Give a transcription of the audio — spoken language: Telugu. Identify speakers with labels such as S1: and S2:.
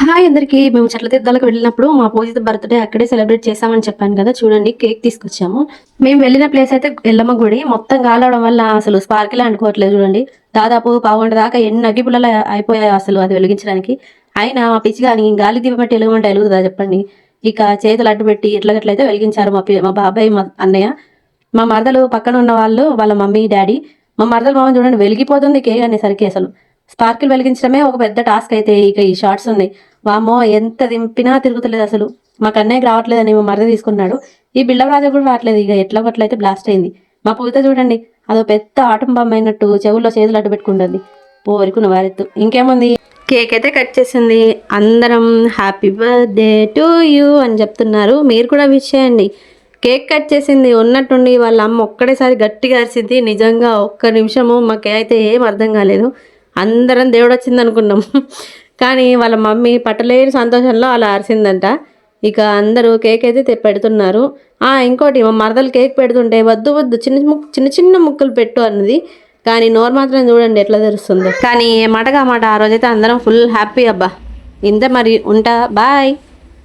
S1: హాయ్ అందరికి. మేము చెట్ల తీర్థాలకు వెళ్ళినప్పుడు మా పూజిత బర్త్డే అక్కడే సెలబ్రేట్ చేసామని చెప్పాను కదా. చూడండి, కేక్ తీసుకొచ్చాము. మేము వెళ్ళిన ప్లేస్ అయితే ఎల్లమ్మ గుడి. మొత్తం గాలవడం వల్ల అసలు స్పార్కిల్ అనుకోవట్లేదు. చూడండి, దాదాపు పావుగంట దాకా ఎన్ని అగ్గి పుల్లలు అయిపోయాయి అసలు అది వెలిగించడానికి. అయినా మా పిచ్చి కానీ గాలి దీపట్టి వెలుగుమంటే వెలుగుతుందా చెప్పండి. ఇక చేతులు అడ్డు పెట్టి ఎట్లగట్లయితే వెలిగించారు మా బాబాయ్, మా అన్నయ్య, మా మరదలు, పక్కన ఉన్న వాళ్ళు, వాళ్ళ మమ్మీ డాడీ. మా మరదలు మామ చూడండి వెలిగిపోతుంది కేక్ అనేసరికి. అసలు స్పార్కిల్ వెలిగించడమే ఒక పెద్ద టాస్క్ అయితే ఇక ఈ షార్ట్స్ ఉన్నాయి. వామో, ఎంత దింపినా తిరుగుతలేదు అసలు. మా కన్నయ్యకి రావట్లేదని మా మరద తీసుకున్నాడు. ఈ బిల్డప్ రాజా కూడా రావట్లేదు. ఇక ఎట్లా కొట్లయితే బ్లాస్ట్ అయింది. మా పూత చూడండి, అదో పెద్ద ఆటం బాంబు అయినట్టు చెవుల్లో చేతులు అడ్డు పెట్టుకుంటుంది. పోరుకున్న వారెత్తు. ఇంకేముంది, కేక్ అయితే కట్ చేసింది. అందరం హ్యాపీ బర్త్డే టు యూ అని చెప్తున్నారు. మీరు కూడా విష్ చేయండి. కేక్ కట్ చేసింది ఉన్నట్టుండి వాళ్ళ అమ్మ ఒక్కడేసారి గట్టిగా అరిసింది. నిజంగా ఒక్క నిమిషము మాకైతే ఏం అర్థం కాలేదు. అందరం దేవుడు వచ్చింది అనుకున్నాం. కానీ వాళ్ళ మమ్మీ పట్టలేని సంతోషంలో అలా అరిసిందంట. ఇక అందరూ కేక్ అయితే పెడుతున్నారు. ఇంకోటి, మా మరదలు కేక్ పెడుతుంటే వద్దు వద్దు చిన్న చిన్న ముక్కలు పెట్టు అన్నది. కానీ నోరు మాత్రం చూడండి ఎట్లా తెరుస్తుందో. కానీ ఏ మాటగా మాట ఆ రోజైతే అందరం ఫుల్ హ్యాపీ. అబ్బా ఇంత మరి, ఉంటా, బాయ్.